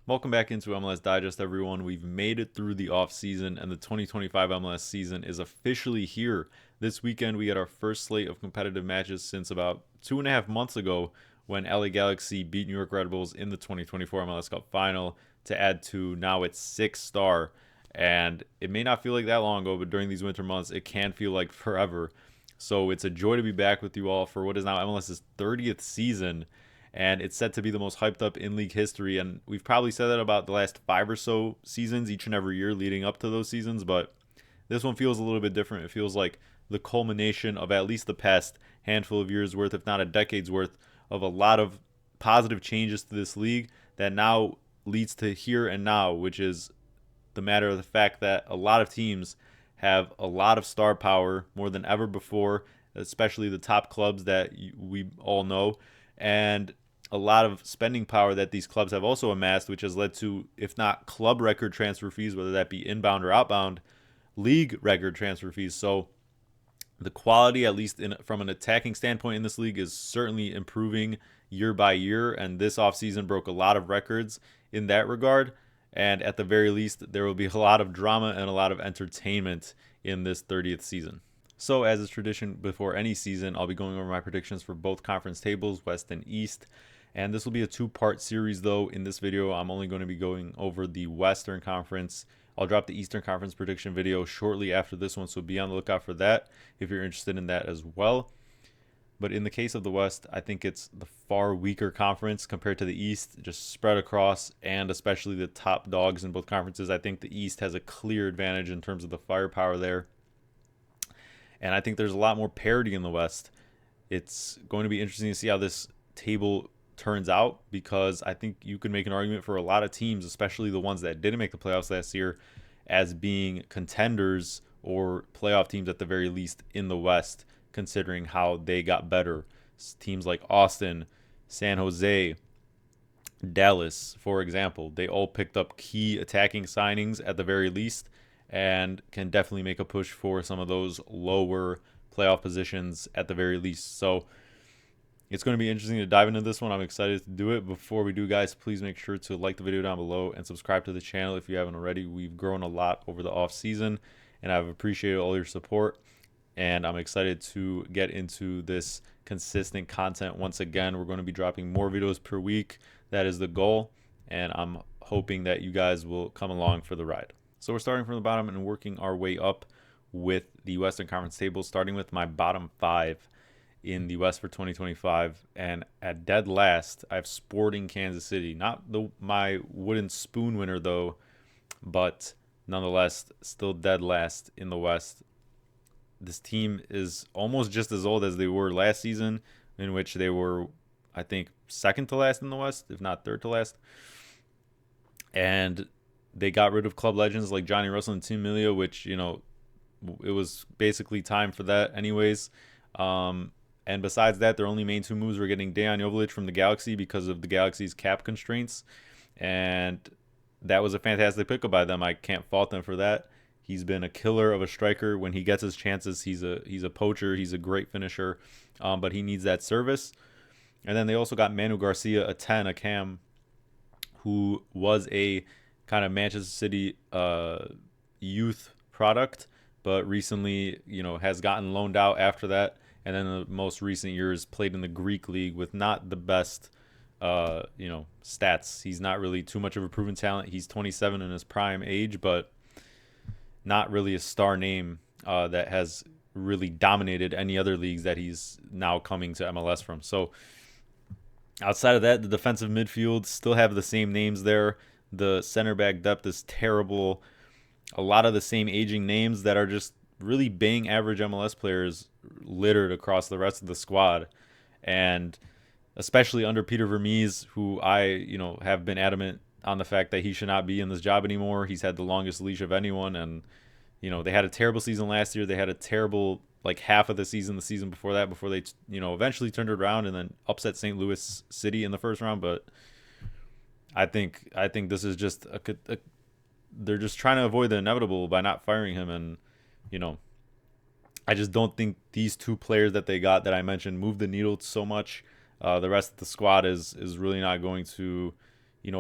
Welcome back into MLS Digest, everyone. We've made it through the off season, and the 2025 MLS season is officially here. This weekend, we had our first slate of competitive matches since about 2.5 months ago when LA Galaxy beat New York Red Bulls in the 2024 MLS Cup final to add to now its sixth star. And it may not feel like that long ago, but during these winter months, it can feel like forever. So it's a joy to be back with you all for what is now MLS's 30th season, and it's set to be the most hyped up in league history. And we've probably said that about the last five or so seasons, each and every year leading up to those seasons. But this one feels a little bit different. It feels like the culmination of at least the past handful of years worth, if not a decade's worth, of a lot of positive changes to this league that now leads to here and now, which is the matter of the fact that a lot of teams have a lot of star power more than ever before, especially the top clubs that we all know, and a lot of spending power that these clubs have also amassed, which has led to, if not club record transfer fees, whether that be inbound or outbound, league record transfer fees. So the quality, at least from an attacking standpoint in this league, is certainly improving year by year. And this offseason broke a lot of records in that regard. And at the very least, there will be a lot of drama and a lot of entertainment in this 30th season. So, as is tradition before any season, I'll be going over my predictions for both conference tables, West and East. And this will be a two-part series, though. In this video, I'm only going to be going over the Western Conference. I'll drop the Eastern Conference prediction video shortly after this one, so be on the lookout for that if you're interested in that as well. But in the case of the West, I think it's the far weaker conference compared to the East, just spread across, and especially the top dogs in both conferences. I think the East has a clear advantage in terms of the firepower there. And I think there's a lot more parity in the West. It's going to be interesting to see how this table turns out, because I think you can make an argument for a lot of teams, especially the ones that didn't make the playoffs last year, as being contenders or playoff teams at the very least in the West, considering how they got better. Teams like Austin, San Jose, Dallas, for example, they all picked up key attacking signings at the very least and can definitely make a push for some of those lower playoff positions at the very least. So it's going to be interesting to dive into this one. I'm excited to do it. Before we do, guys, please make sure to like the video down below and subscribe to the channel if you haven't already. We've grown a lot over the off season, and I've appreciated all your support. And I'm excited to get into this consistent content once again. We're going to be dropping more videos per week. That is the goal, and I'm hoping that you guys will come along for the ride. So we're starting from the bottom and working our way up with the Western Conference table, starting with my bottom five in the West for 2025. And at dead last, I have Sporting Kansas City. Not my wooden spoon winner, though, but nonetheless, still dead last in the West. This team is almost just as old as they were last season, in which they were, I think, second to last in the West, if not third to last. And they got rid of club legends like Johnny Russell and Tim Melia, which, it was basically time for that anyways. And besides that, their only main two moves were getting Dejan Joveljic from the Galaxy because of the Galaxy's cap constraints. And that was a fantastic pickup by them. I can't fault them for that. He's been a killer of a striker. When he gets his chances, he's a poacher. He's a great finisher, but he needs that service. And then they also got Manu Garcia, a 10, a cam, who was a kind of Manchester City youth product, but recently, has gotten loaned out after that. And then the most recent years played in the Greek league with not the best, stats. He's not really too much of a proven talent. He's 27 in his prime age, but not really a star name that has really dominated any other leagues that he's now coming to MLS from. So outside of that, the defensive midfield still have the same names there. The center back depth is terrible. A lot of the same aging names that are just really bang average MLS players littered across the rest of the squad. And especially under Peter Vermees, who I, have been adamant on the fact that he should not be in this job anymore. He's had the longest leash of anyone, and they had a terrible season last year. They had a terrible half of the season before that, before they eventually turned it around and then upset St. Louis City in the first round. But I think this is just they're just trying to avoid the inevitable by not firing him. And I just don't think these two players that they got that I mentioned move the needle so much. The rest of the squad is really not going to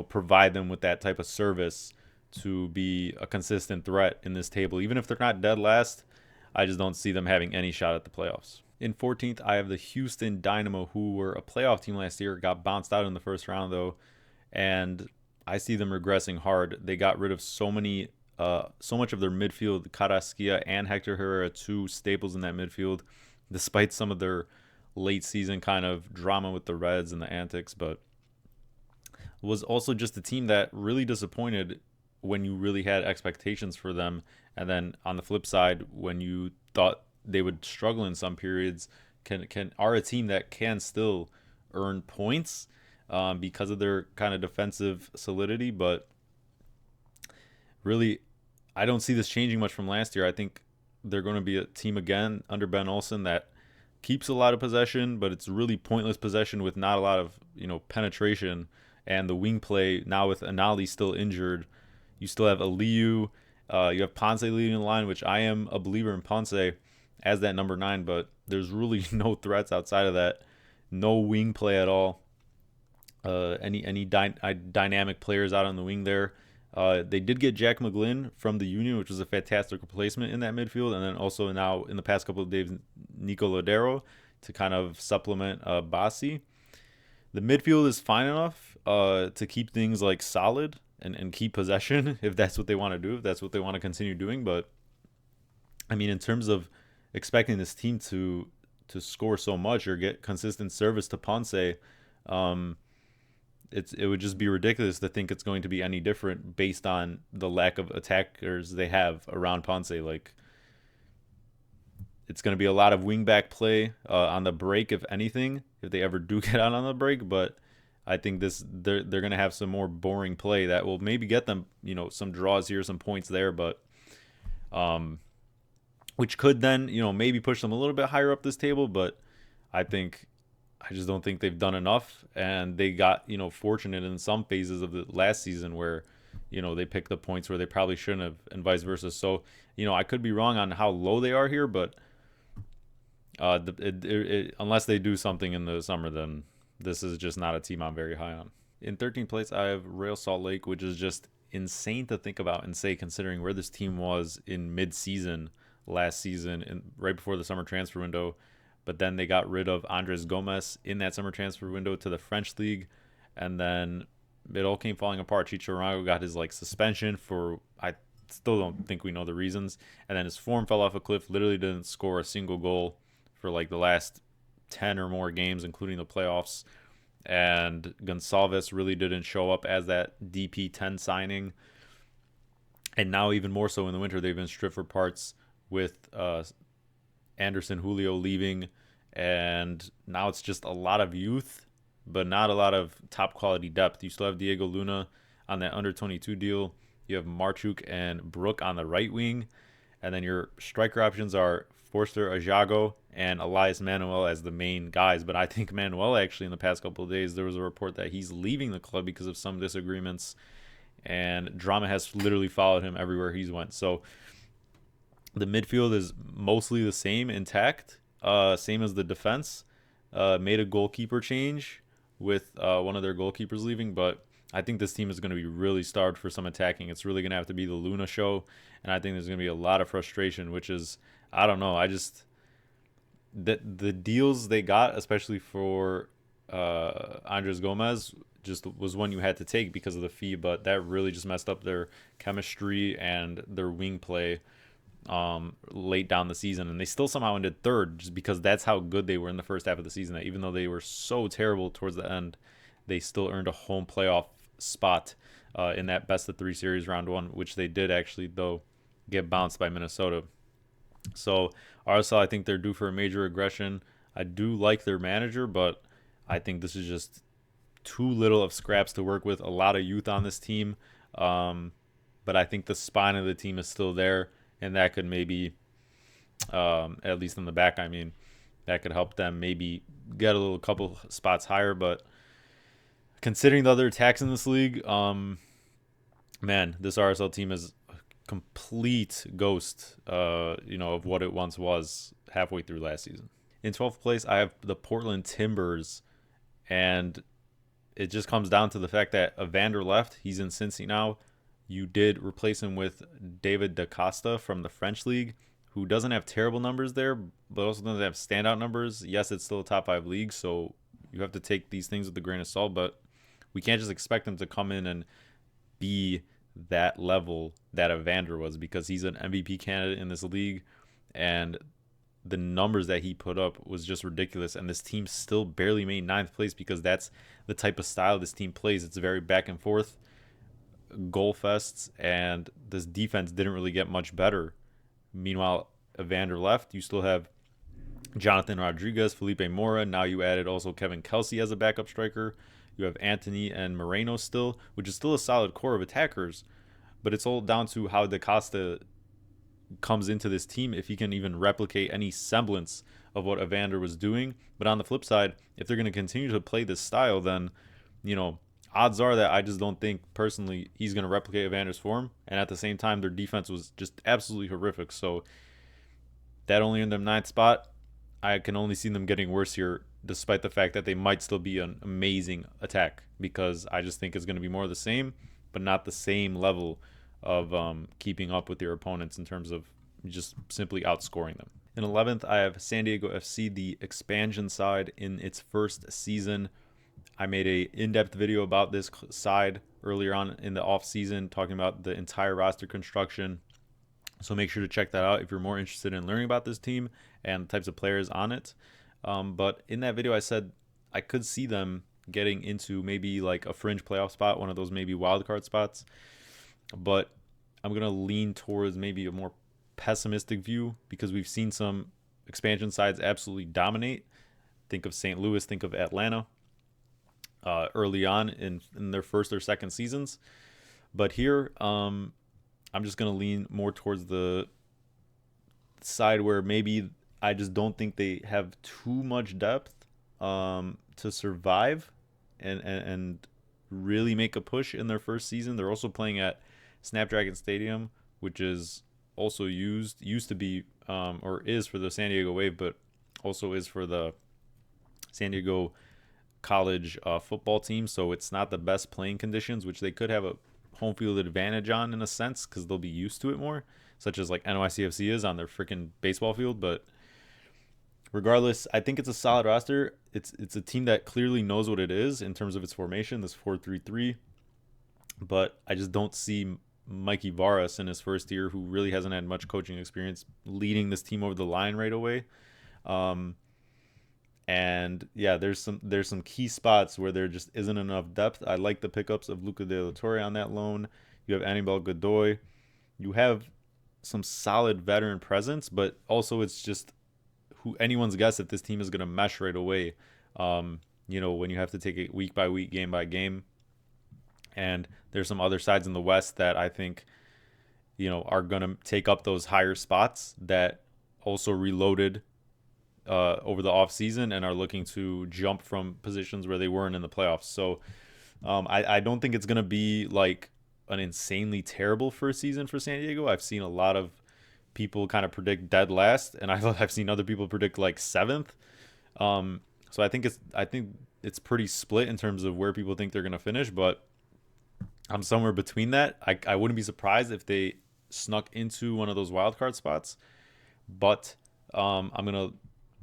provide them with that type of service to be a consistent threat in this table. Even if they're not dead last, I just don't see them having any shot at the playoffs. In 14th, I have the Houston Dynamo, who were a playoff team last year, got bounced out in the first round though, and I see them regressing hard. They got rid of so much of their midfield. Carrasquilla and Hector Herrera, two staples in that midfield, despite some of their late season kind of drama with the Reds and the antics, but was also just a team that really disappointed when you really had expectations for them. And then on the flip side, when you thought they would struggle in some periods, are a team that can still earn points because of their kind of defensive solidity. But really, I don't see this changing much from last year. I think they're going to be a team again under Ben Olsen that keeps a lot of possession, but it's really pointless possession with not a lot of penetration. And the wing play now with Anali still injured, you still have Aliyu, you have Ponce leading the line, which I am a believer in Ponce as that number 9, but there's really no threats outside of that. No wing play at all. Any dynamic players out on the wing there. They did get Jack McGlynn from the Union, which was a fantastic replacement in that midfield, and then also now in the past couple of days, Nico Lodero to kind of supplement Bassi. The midfield is fine enough to keep things like solid and keep possession if that's what they want to do, if that's what they want to continue doing. But I mean, in terms of expecting this team to score so much or get consistent service to Ponce, it would just be ridiculous to think it's going to be any different based on the lack of attackers they have around Ponce. Like, it's going to be a lot of wingback play on the break, if anything, if they ever do get out on the break. But I think they're going to have some more boring play that will maybe get them, some draws here, some points there, but which could then, maybe push them a little bit higher up this table. But I just don't think they've done enough, and they got, fortunate in some phases of the last season where, they picked the points where they probably shouldn't have, and vice versa. So, I could be wrong on how low they are here, but unless they do something in the summer, then this is just not a team I'm very high on. In 13th place, I have Real Salt Lake, which is just insane to think about and say, considering where this team was in mid-season last season and right before the summer transfer window. But then they got rid of Andres Gomez in that summer transfer window to the French league, and then it all came falling apart. Chicharito got his suspension for, I still don't think we know the reasons, and then his form fell off a cliff. Literally didn't score a single goal for the last 10 or more games, including the playoffs. And Gonçalves really didn't show up as that DP10 signing. And now even more so in the winter, they've been stripped for parts with Anderson Julio leaving. And now it's just a lot of youth, but not a lot of top quality depth. You still have Diego Luna on that under 22 deal. You have Marchuk and Brook on the right wing. And then your striker options are Forster Ajago and Elias Manuel as the main guys. But I think Manuel, actually, in the past couple of days, there was a report that he's leaving the club because of some disagreements. And drama has literally followed him everywhere he's went. So the midfield is mostly the same, intact, same as the defense. Made a goalkeeper change with one of their goalkeepers leaving, but I think this team is going to be really starved for some attacking. It's really going to have to be the Luna show, and I think there's going to be a lot of frustration, which is, I don't know. The deals they got, especially for Andres Gomez, just was one you had to take because of the fee, but that really just messed up their chemistry and their wing play late down the season. And they still somehow ended third just because that's how good they were in the first half of the season, that even though they were so terrible towards the end, they still earned a home playoff spot in that best of 3 series round 1, which they did actually, though, get bounced by Minnesota. So RSL, I think they're due for a major regression. I do like their manager, but I think this is just too little of scraps to work with. A lot of youth on this team, but I think the spine of the team is still there, and that could maybe, at least in the back, I mean, that could help them maybe get a couple spots higher. But considering the other attacks in this league, man, this RSL team is a complete ghost, of what it once was halfway through last season. In 12th place, I have the Portland Timbers, and it just comes down to the fact that Evander left. He's in Cincy now. You did replace him with David Da Costa from the French league, who doesn't have terrible numbers there, but also doesn't have standout numbers. Yes, it's still a top 5 league, so you have to take these things with a grain of salt, but we can't just expect him to come in and be that level that Evander was, because he's an MVP candidate in this league, and the numbers that he put up was just ridiculous. And this team still barely made 9th place because that's the type of style this team plays. It's very back and forth, goal fests, and this defense didn't really get much better. Meanwhile, Evander left. You still have Jonathan Rodriguez, Felipe Mora. Now you added also Kevin Kelsey as a backup striker. You have Anthony and Moreno still, which is still a solid core of attackers. But it's all down to how Da Costa comes into this team, if he can even replicate any semblance of what Evander was doing. But on the flip side, if they're going to continue to play this style, then, odds are that I just don't think personally he's going to replicate Evander's form. And at the same time, their defense was just absolutely horrific. So that only in them 9th spot, I can only see them getting worse here, despite the fact that they might still be an amazing attack, because I just think it's going to be more of the same, but not the same level of keeping up with your opponents in terms of just simply outscoring them. In 11th, I have San Diego FC, the expansion side in its first season. I made a in-depth video about this side earlier on in the off-season, talking about the entire roster construction. So make sure to check that out if you're more interested in learning about this team and the types of players on it. But in that video, I said I could see them getting into maybe like a fringe playoff spot, one of those maybe wildcard spots. But I'm going to lean towards maybe a more pessimistic view, because we've seen some expansion sides absolutely dominate. Think of St. Louis, think of Atlanta early on in their first or second seasons. But here, I'm just going to lean more towards the side where maybe I just don't think they have too much depth to survive and really make a push in their first season. They're also playing at Snapdragon Stadium, which is also used to be or is for the San Diego Wave, but also is for the San Diego college football team. So it's not the best playing conditions, which they could have a home field advantage on in a sense, because they'll be used to it more, such as like NYCFC is on their freaking baseball field. But regardless, I think it's a solid roster. It's a team that clearly knows what it is in terms of its formation, this 4-3-3. But I just don't see Mikey Varas in his first year, who really hasn't had much coaching experience, leading this team over the line right away. And yeah, there's some key spots where there just isn't enough depth. I like the pickups of Luca De La Torre on that loan. You have Anibal Godoy. You have some solid veteran presence, but also it's just anyone's guess if this team is going to mesh right away. When you have to take it week by week, game by game. And there's some other sides in the West that I think, are going to take up those higher spots that also reloaded over the offseason and are looking to jump from positions where they weren't in the playoffs. So I don't think it's going to be like an insanely terrible first season for San Diego. I've seen a lot of people kind of predict dead last, and I've seen other people predict like 7th. So I think it's pretty split in terms of where people think they're going to finish, but I'm somewhere between that. I wouldn't be surprised if they snuck into one of those wildcard spots, but I'm going to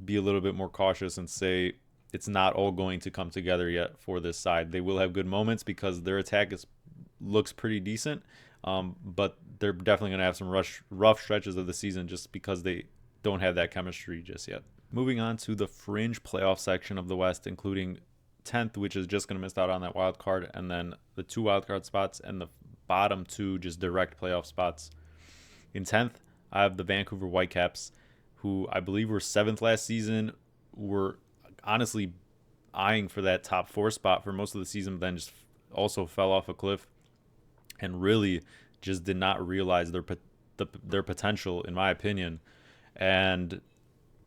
be a little bit more cautious and say it's not all going to come together yet for this side. They will have good moments because their attack looks pretty decent, but they're definitely going to have some rough stretches of the season just because they don't have that chemistry just yet. Moving on to the fringe playoff section of the West, including 10th, which is just going to miss out on that wild card, and then the 2 wild card spots and the bottom 2 just direct playoff spots. In 10th, I have the Vancouver Whitecaps, who I believe were 7th last season, were honestly eyeing for that top 4 spot for most of the season, but then just also fell off a cliff and really just did not realize their potential, in my opinion, and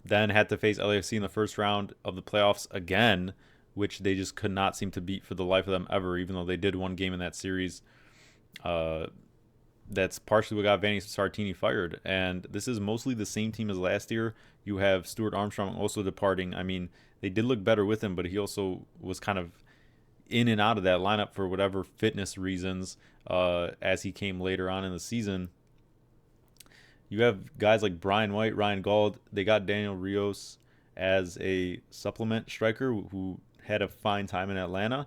then had to face LAFC in the first round of the playoffs again, which they just could not seem to beat for the life of them ever, even though they did one game in that series. That's partially what got Vanni Sartini fired. And this is mostly the same team as last year. You have Stuart Armstrong also departing. I mean, they did look better with him, but he also was kind of in and out of that lineup for whatever fitness reasons as he came later on in the season. You have guys like Brian White, Ryan Gauld. They got Daniel Rios as a supplement striker who had a fine time in Atlanta.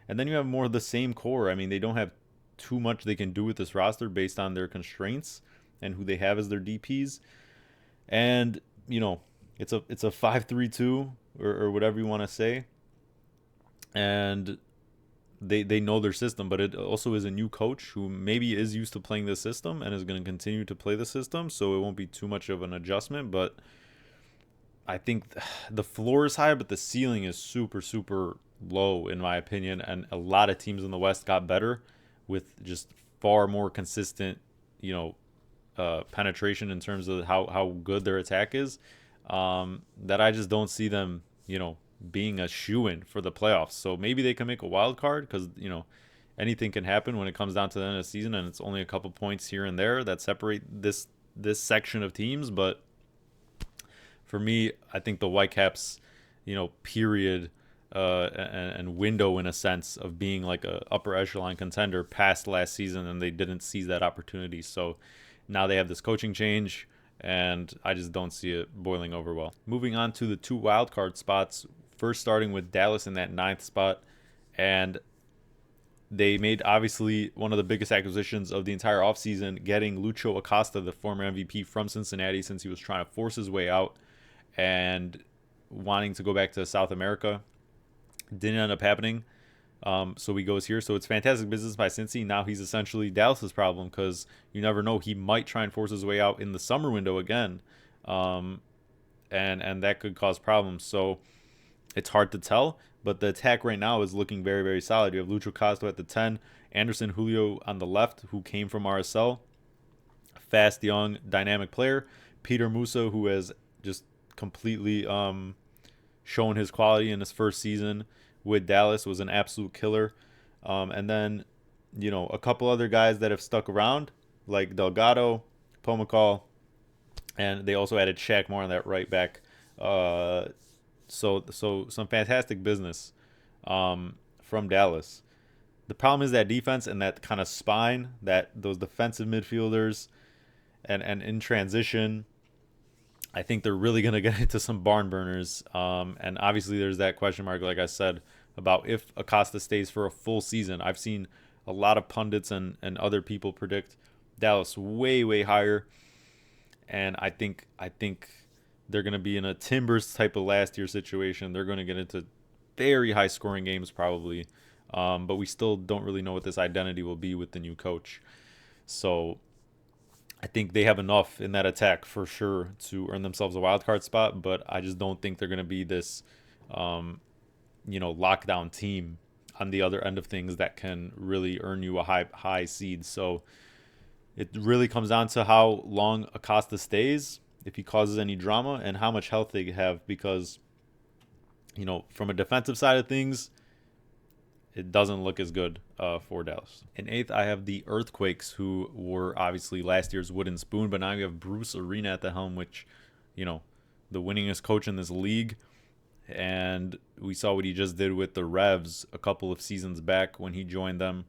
And then you have more of the same core. I mean, they don't have too much they can do with this roster based on their constraints and who they have as their DPs. And, it's a 5-3-2 or whatever you want to say. And they know their system, but it also is a new coach who maybe is used to playing this system and is going to continue to play the system, so it won't be too much of an adjustment. But I think the floor is high, but the ceiling is super, super low, in my opinion. And a lot of teams in the West got better with just far more consistent, penetration in terms of how good their attack is. That I just don't see them, being a shoo-in for the playoffs. So maybe they can make a wild card because, anything can happen when it comes down to the end of the season, and it's only a couple points here and there that separate this section of teams. But for me, I think the Whitecaps, period and window in a sense of being like a upper echelon contender past last season, and they didn't seize that opportunity. So now they have this coaching change, and I just don't see it boiling over well. Moving on to the 2 wildcard spots, first starting with Dallas in that 9th spot. And they made obviously one of the biggest acquisitions of the entire offseason, getting Lucho Acosta, the former MVP from Cincinnati, since he was trying to force his way out and wanting to go back to South America. Didn't end up happening. So he goes here. So it's fantastic business by Cincy. Now he's essentially Dallas's problem because you never know. He might try and force his way out in the summer window again. And that could cause problems. So it's hard to tell. But the attack right now is looking very, very solid. You have Lucho Castro at the 10. Anderson Julio on the left, who came from RSL. Fast, young, dynamic player. Peter Musa, who has just completely shown his quality in his first season with Dallas, was an absolute killer. And then, a couple other guys that have stuck around, like Delgado, Pomacall, and they also added Shaq Moore on that right back. So some fantastic business from Dallas. The problem is that defense and that kind of spine, that those defensive midfielders, and in transition, I think they're really going to get into some barn burners. And obviously there's that question mark, like I said, about if Acosta stays for a full season. I've seen a lot of pundits and other people predict Dallas way, way higher. And I think they're going to be in a Timbers type of last year situation. They're going to get into very high scoring games probably. But we still don't really know what this identity will be with the new coach. So I think they have enough in that attack for sure to earn themselves a wild card spot, but I just don't think they're going to be this, lockdown team on the other end of things that can really earn you a high seed. So it really comes down to how long Acosta stays, if he causes any drama, and how much health they have, because, from a defensive side of things, it doesn't look as good for Dallas. In 8th, I have the Earthquakes, who were obviously last year's wooden spoon, but now you have Bruce Arena at the helm, which, the winningest coach in this league. And we saw what he just did with the Revs a couple of seasons back when he joined them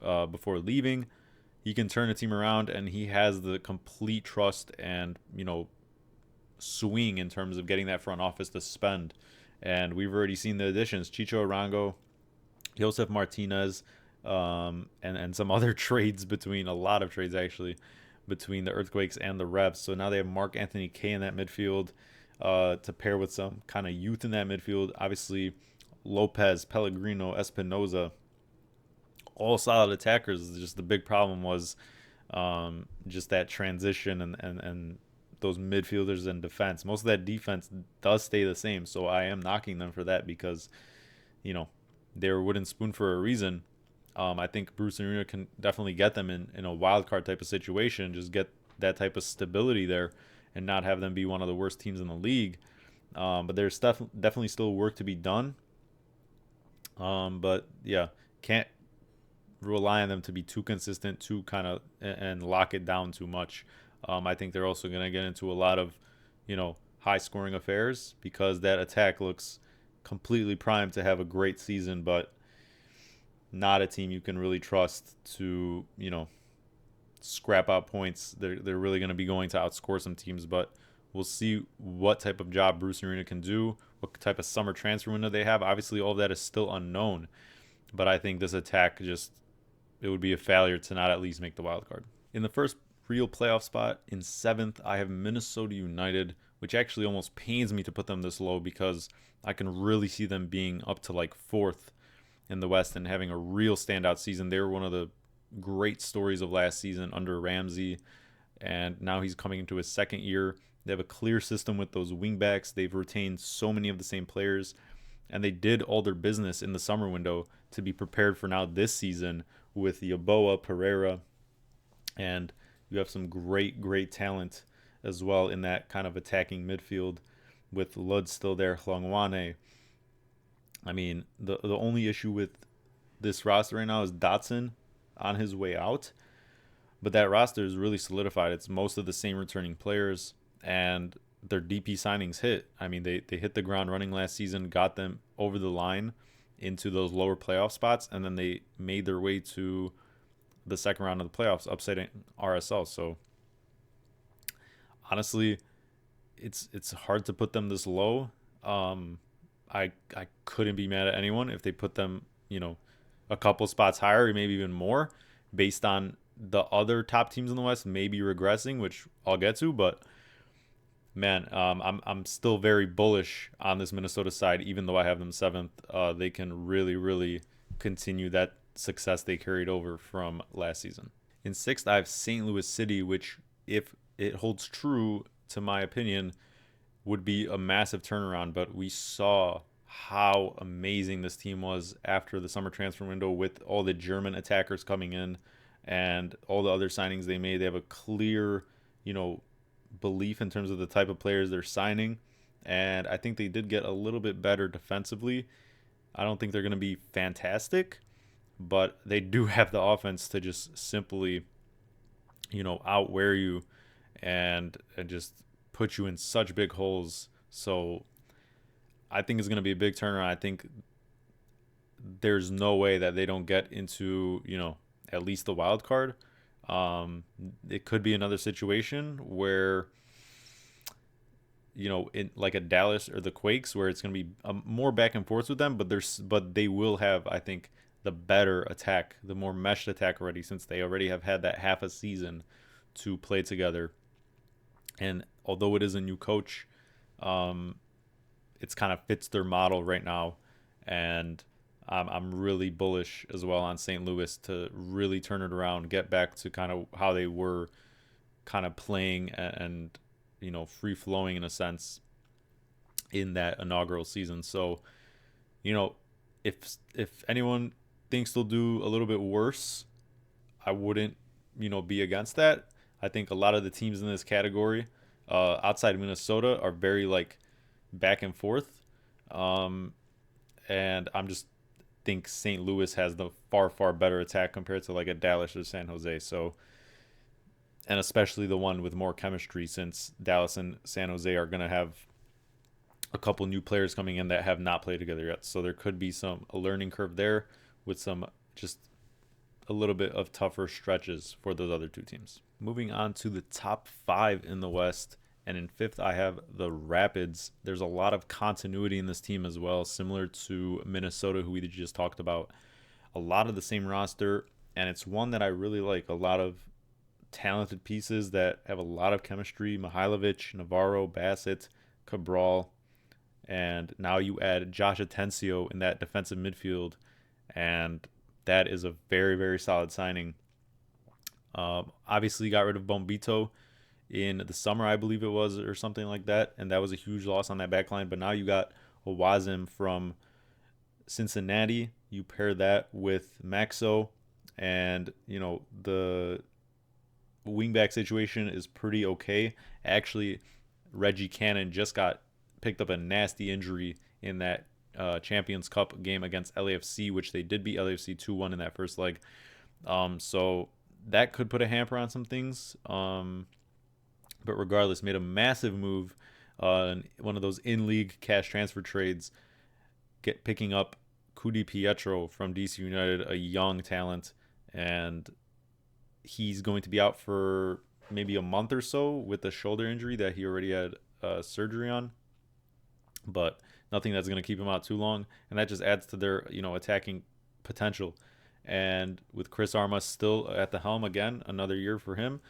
before leaving. He can turn a team around, and he has the complete trust and, swing in terms of getting that front office to spend. And we've already seen the additions: Chicho Arango, Josef Martinez, and some other trades, between a lot of trades actually, between the Earthquakes and the Revs. So now they have Mark Anthony Kaye in that midfield to pair with some kind of youth in that midfield. Obviously, Lopez, Pellegrino, Espinoza, all solid attackers. Just the big problem was just that transition and those midfielders and defense. Most of that defense does stay the same, so I am knocking them for that because, they were wooden spoon for a reason. I think Bruce Arena can definitely get them in a wild card type of situation, just get that type of stability there and not have them be one of the worst teams in the league. But there's definitely still work to be done. But yeah, can't rely on them to be too consistent, too kind of, and lock it down too much. I think they're also going to get into a lot of, high scoring affairs because that attack looks completely primed to have a great season, but not a team you can really trust to, scrap out points. They're really going to be going to outscore some teams, but we'll see what type of job Bruce Arena can do, what type of summer transfer window they have. Obviously, all of that is still unknown, but I think this attack it would be a failure to not at least make the wild card. In the first real playoff spot, in seventh, I have Minnesota United, which actually almost pains me to put them this low because I can really see them being up to like fourth in the West and having a real standout season. They were one of the great stories of last season under Ramsey, and now he's coming into his second year. They have a clear system with those wingbacks. They've retained so many of the same players, and they did all their business in the summer window to be prepared for now this season with Yeboah, Pereira, and you have some great talent as well in that kind of attacking midfield with Lud still there, Hlongwane. I mean, the only issue with this roster right now is Dotson on his way out, but that roster is really solidified. It's most of the same returning players, and their DP signings hit. I mean, they hit the ground running last season, got them over the line into those lower playoff spots, and then they made their way to the second round of the playoffs, upsetting RSL. So honestly, it's hard to put them this low. I couldn't be mad at anyone if they put them, a couple spots higher, or maybe even more, based on the other top teams in the West maybe regressing, which I'll get to. But man, I'm still very bullish on this Minnesota side, even though I have them seventh. They can really continue that success they carried over from last season. In sixth, I have St. Louis City, which, if it holds true to my opinion, would be a massive turnaround. But we saw how amazing this team was after the summer transfer window with all the German attackers coming in and all the other signings they made. They have a clear, belief in terms of the type of players they're signing, and I think they did get a little bit better defensively. I don't think they're going to be fantastic, but they do have the offense to just simply, outwear you and just put you in such big holes. So I think it's going to be a big turnaround. I think there's no way that they don't get into, at least the wild card. It could be another situation where, in like a Dallas or the Quakes, where it's going to be more back and forth with them, but they will have, I think, the better attack, the more meshed attack already, since they already have had that half a season to play together. And although it is a new coach, it's kind of fits their model right now, and I'm really bullish as well on St. Louis to really turn it around, get back to kind of how they were kind of playing and free flowing in a sense in that inaugural season. So, if anyone thinks they'll do a little bit worse, I wouldn't, be against that. I think a lot of the teams in this category, outside of Minnesota, are very like back and forth. And I'm just think St. Louis has the far better attack compared to like a Dallas or San Jose. So, and especially the one with more chemistry, since Dallas and San Jose are going to have a couple new players coming in that have not played together yet. So there could be a learning curve there with some just a little bit of tougher stretches for those other two teams. Moving on to the top five in the West. And in fifth, I have the Rapids. There's a lot of continuity in this team as well, similar to Minnesota, who we just talked about. A lot of the same roster, and it's one that I really like. A lot of talented pieces that have a lot of chemistry. Mihailovic, Navarro, Bassett, Cabral, and now you add Josh Atencio in that defensive midfield, and that is a very solid signing. Obviously, got rid of Bombito in the summer, I believe it was, or something like that, and that was a huge loss on that back line. But now you got Owazim from Cincinnati. You pair that with Maxo, and the wingback situation is pretty okay. Actually, Reggie Cannon just got picked up a nasty injury in that Champions Cup game against LAFC, which they did beat LAFC 2-1 in that first leg. So that could put a hamper on some things. But regardless, made a massive move, one of those in-league cash transfer trades, picking up Cudi Pietro from DC United, a young talent, and he's going to be out for maybe a month or so with a shoulder injury that he already had surgery on, but nothing that's going to keep him out too long, and that just adds to their attacking potential. And with Chris Armas still at the helm again, another year for him.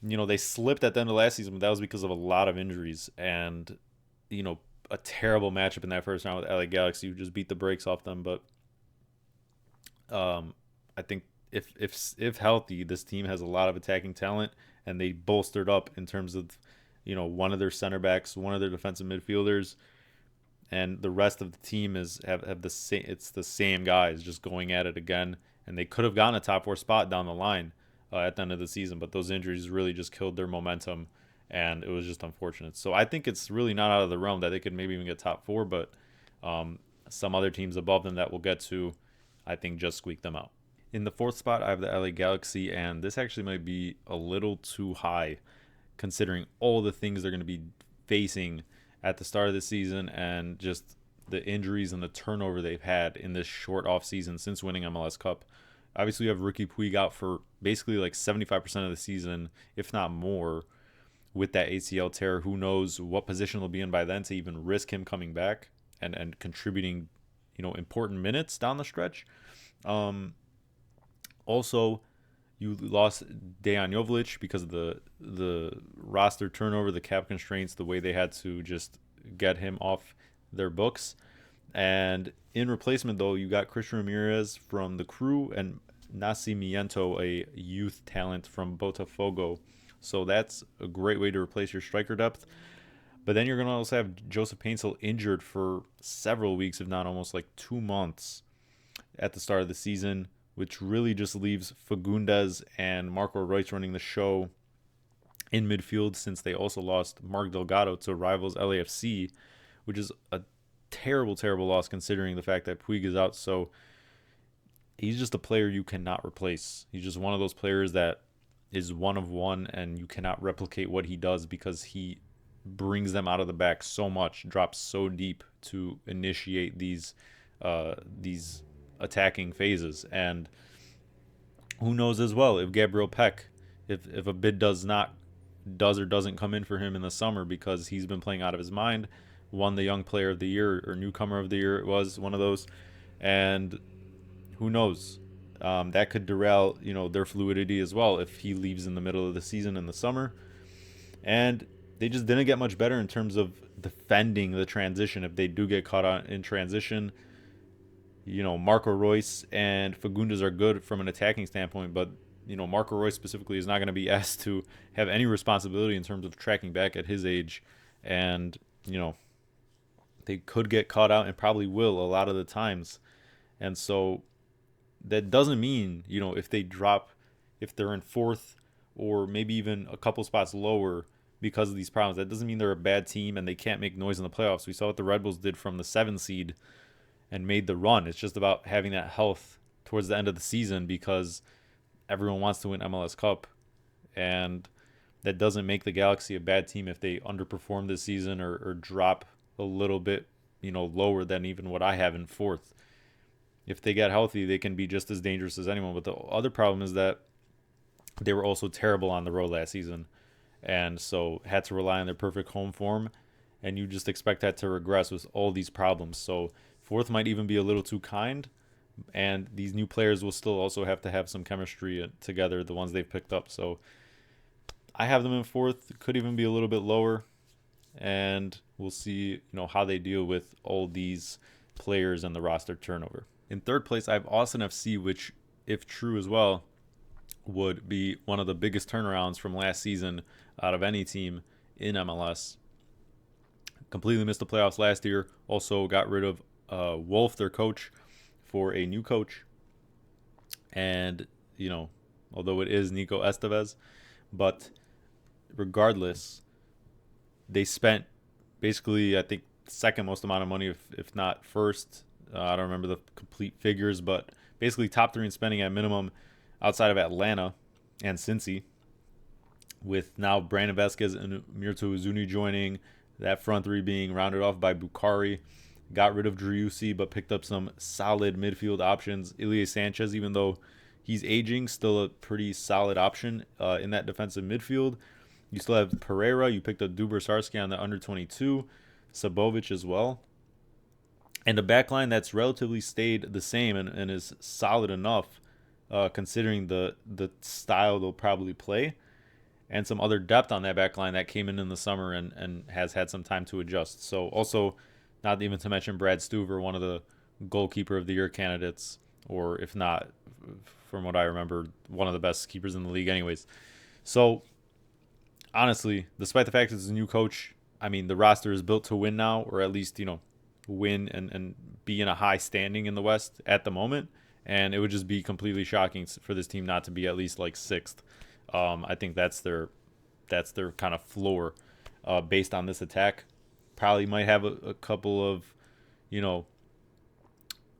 They slipped at the end of last season, but that was because of a lot of injuries and a terrible matchup in that first round with LA Galaxy, who just beat the brakes off them. But I think if healthy, this team has a lot of attacking talent, and they bolstered up in terms of one of their center backs, one of their defensive midfielders, and the rest of the team have the same. It's the same guys just going at it again, and they could have gotten a top 4 spot down the line at the end of the season, but those injuries really just killed their momentum, and it was just unfortunate. So I think it's really not out of the realm that they could maybe even get top 4, but some other teams above them that we'll get to, I think, just squeak them out. In the 4th spot, I have the LA Galaxy, and this actually might be a little too high considering all the things they're going to be facing at the start of the season and just the injuries and the turnover they've had in this short off season since winning MLS Cup. Obviously, you have Ricky Puig out for basically like 75% of the season, if not more, with that ACL tear. Who knows what position he'll be in by then to even risk him coming back and contributing, important minutes down the stretch. Also, you lost Dejan Jovic because of the roster turnover, the cap constraints, the way they had to just get him off their books. And in replacement, though, you got Christian Ramirez from the Crew and Nascimento, a youth talent from Botafogo. So that's a great way to replace your striker depth. But then you're going to also have Joseph Paintsel injured for several weeks, if not almost like 2 months at the start of the season, which really just leaves Fagundes and Marco Reus running the show in midfield, since they also lost Mark Delgado to rivals LAFC, which is a terrible, terrible loss considering the fact that Puig is out. So he's just a player you cannot replace. He's just one of those players that is one of one, and you cannot replicate what he does because he brings them out of the back so much, drops so deep to initiate these attacking phases. And who knows as well if Gabriel Peck, if a bid does or doesn't come in for him in the summer because he's been playing out of his mind, won the Young Player of the Year or Newcomer of the Year, it was one of those, and who knows, that could derail their fluidity as well if he leaves in the middle of the season in the summer. And they just didn't get much better in terms of defending the transition. If they do get caught out in transition, Marco Reus and Fagundes are good from an attacking standpoint, but Marco Reus specifically is not going to be asked to have any responsibility in terms of tracking back at his age, and they could get caught out and probably will a lot of the times. And so that doesn't mean if they're in 4th or maybe even a couple spots lower because of these problems, that doesn't mean they're a bad team and they can't make noise in the playoffs. We saw what the Red Bulls did from the 7 seed and made the run. It's just about having that health towards the end of the season because everyone wants to win MLS Cup, and that doesn't make the Galaxy a bad team if they underperform this season or drop a little bit lower than even what I have in 4th. If they get healthy, they can be just as dangerous as anyone. But the other problem is that they were also terrible on the road last season, and so had to rely on their perfect home form, and you just expect that to regress with all these problems. So 4th might even be a little too kind, and these new players will still also have to have some chemistry together, the ones they've picked up. So I have them in 4th, could even be a little bit lower, and we'll see how they deal with all these players and the roster turnover. In 3rd place, I have Austin FC, which, if true as well, would be one of the biggest turnarounds from last season out of any team in MLS. Completely missed the playoffs last year. Also got rid of Wolf, their coach, for a new coach. And, although it is Nico Estevez, but regardless, they spent basically, I think, second most amount of money, if not first. I don't remember the complete figures, but basically top 3 in spending at minimum outside of Atlanta and Cincy, with now Brandon Vasquez and Mirto Uzuni joining, that front 3 being rounded off by Bukhari, got rid of Driussi, but picked up some solid midfield options. Ilie Sanchez, even though he's aging, still a pretty solid option in that defensive midfield. You still have Pereira. You picked up Duber Sarski on the under 22. Sabovic as well. And a backline that's relatively stayed the same and is solid enough considering the style they'll probably play. And some other depth on that backline that came in the summer and has had some time to adjust. So also, not even to mention Brad Stuver, one of the goalkeeper of the year candidates, or if not, from what I remember, one of the best keepers in the league anyways. So honestly, despite the fact it's a new coach, I mean, the roster is built to win now, or at least, win and be in a high standing in the West at the moment. And it would just be completely shocking for this team not to be at least like sixth. I think that's their kind of floor based on this attack. Probably might have a couple of,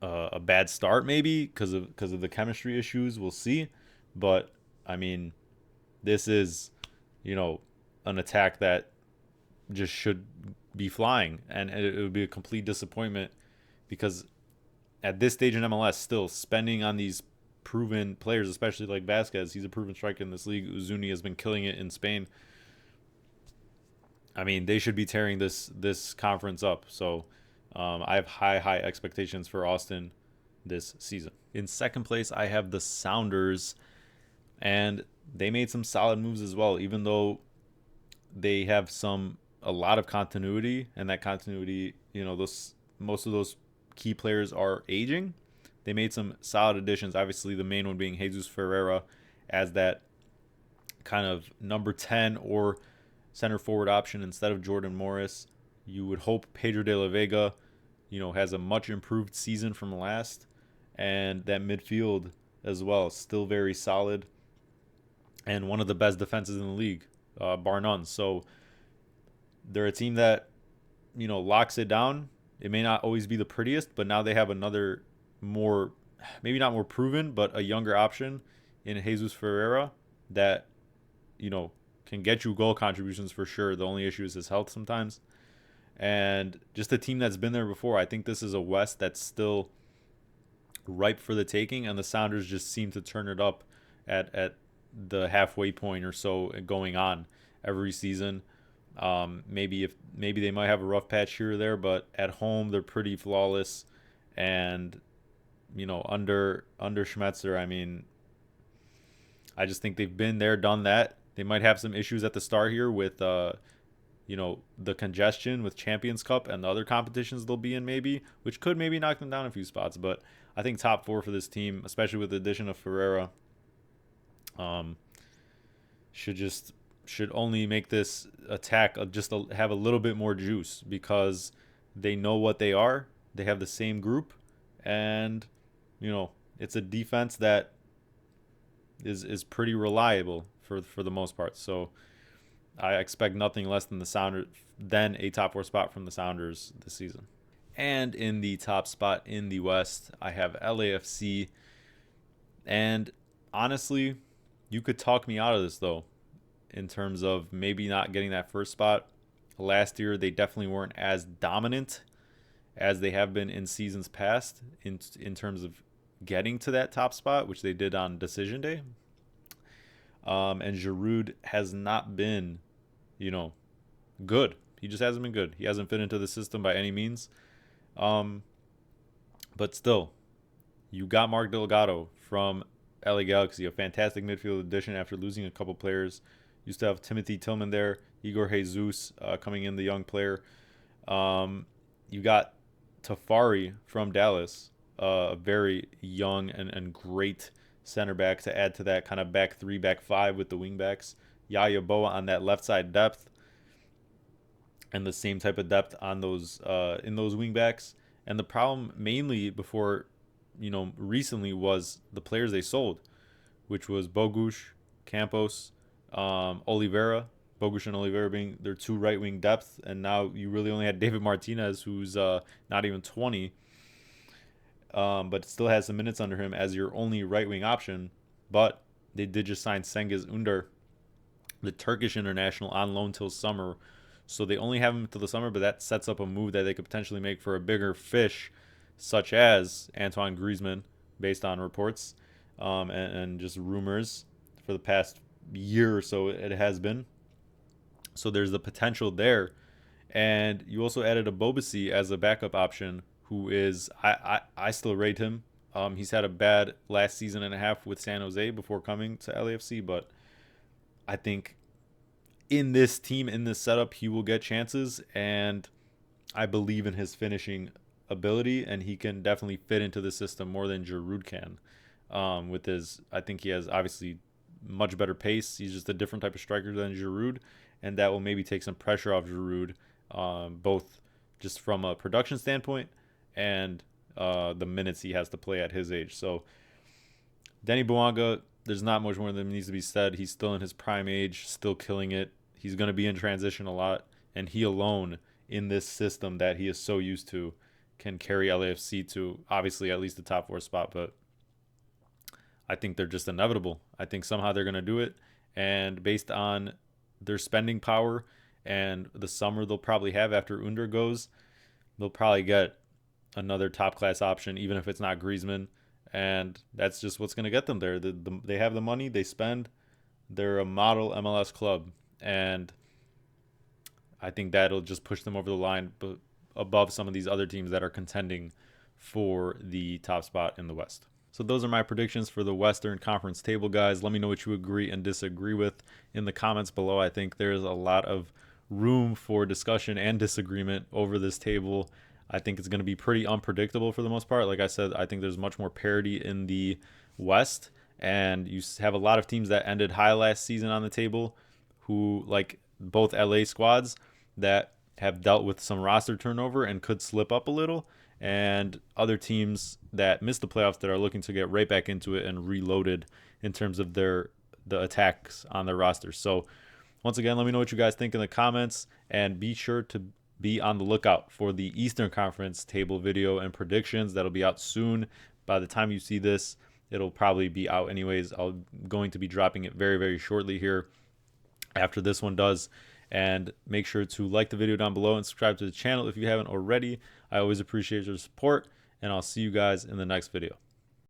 a bad start maybe because of the chemistry issues. We'll see, but I mean, this is, an attack that just should be flying, and it would be a complete disappointment because at this stage in MLS, still spending on these proven players, especially like Vasquez. He's a proven striker in this league. Uzuni has been killing it in Spain. I mean, they should be tearing this conference up. So I have high expectations for Austin this season. In second place, I have the Sounders, and they made some solid moves as well, even though they have a lot of continuity, and that continuity, most of those key players are aging. They made some solid additions. Obviously, the main one being Jesus Ferreira as that kind of number 10 or center forward option instead of Jordan Morris. You would hope Pedro de la Vega, has a much improved season from last, and that midfield as well, still very solid, and one of the best defenses in the league, bar none. So they're a team that, locks it down. It may not always be the prettiest, but now they have another more, maybe not more proven, but a younger option in Jesus Ferreira that, can get you goal contributions for sure. The only issue is his health sometimes. And just a team that's been there before. I think this is a West that's still ripe for the taking, and the Sounders just seem to turn it up at the halfway point or so going on every season. Maybe they might have a rough patch here or there, but at home they're pretty flawless. And under Schmetzer, I mean, I just think they've been there, done that. They might have some issues at the start here with the congestion with Champions Cup and the other competitions they'll be in, maybe, which could maybe knock them down a few spots. But I think top four for this team, especially with the addition of Ferreira, should only make this attack have a little bit more juice because they know what they are. They have the same group, and it's a defense that is pretty reliable for the most part. So I expect nothing less than a top four spot from the Sounders this season. And in the top spot in the West, I have LAFC. And honestly, you could talk me out of this though, in terms of maybe not getting that first spot. Last year, they definitely weren't as dominant as they have been in seasons past in terms of getting to that top spot, which they did on decision day. And Giroud has not been, good. He just hasn't been good. He hasn't fit into the system by any means. But still, you got Mark Delgado from LA Galaxy, a fantastic midfield addition after losing a couple players. Used to have Timothy Tillman there, Igor Jesus coming in, the young player. You got Tafari from Dallas, a very young and great center back to add to that kind of back three, back five with the wing backs. Yaya Boa on that left side depth, and the same type of depth on those in those wing backs. And the problem mainly before, recently was the players they sold, which was Bogusz, Campos, Oliveira. Bogusz and Oliveira being their two right wing depth, and now you really only had David Martinez, who's not even 20. But still has some minutes under him as your only right wing option. But they did just sign Cengiz Ünder, the Turkish international, on loan till summer, So they only have him until the summer, but that sets up a move that they could potentially make for a bigger fish, such as Antoine Griezmann, based on reports and just rumors for the past year or so it has been. So there's the potential there. And you also added a Bobasi as a backup option, who is I still rate him. He's had a bad last season and a half with San Jose before coming to LAFC, but I think in this team, in this setup, he will get chances, and I believe in his finishing ability, and he can definitely fit into the system more than Giroud can. With his, I think he has obviously much better pace. He's just a different type of striker than Giroud, and that will maybe take some pressure off Giroud, both just from a production standpoint and the minutes he has to play at his age. So Denny Bouanga, there's not much more that needs to be said. He's still in his prime age, still killing it. He's going to be in transition a lot, and he alone in this system that he is so used to can carry LAFC to obviously at least the top 4 spot. But I think they're just inevitable. I think somehow they're going to do it, and based on their spending power and the summer they'll probably have after Under goes, they'll probably get another top class option, even if it's not Griezmann. And that's just what's going to get them there. They have the money, they spend. They're a model MLS club, and I think that'll just push them over the line above some of these other teams that are contending for the top spot in the West. So those are my predictions for the Western Conference table, guys. Let me know what you agree and disagree with in the comments below. I think there's a lot of room for discussion and disagreement over this table. I think it's going to be pretty unpredictable for the most part. Like I said, I think there's much more parity in the West, and you have a lot of teams that ended high last season on the table who, like both LA squads, that have dealt with some roster turnover and could slip up a little, and other teams that missed the playoffs that are looking to get right back into it and reloaded in terms of the attacks on their roster. So once again, let me know what you guys think in the comments, and be sure to be on the lookout for the Eastern Conference table video and predictions. That'll be out soon. By the time you see this, it'll probably be out anyways. I'm going to be dropping it very, very shortly here after this one does. And make sure to like the video down below and subscribe to the channel if you haven't already. I always appreciate your support, and I'll see you guys in the next video.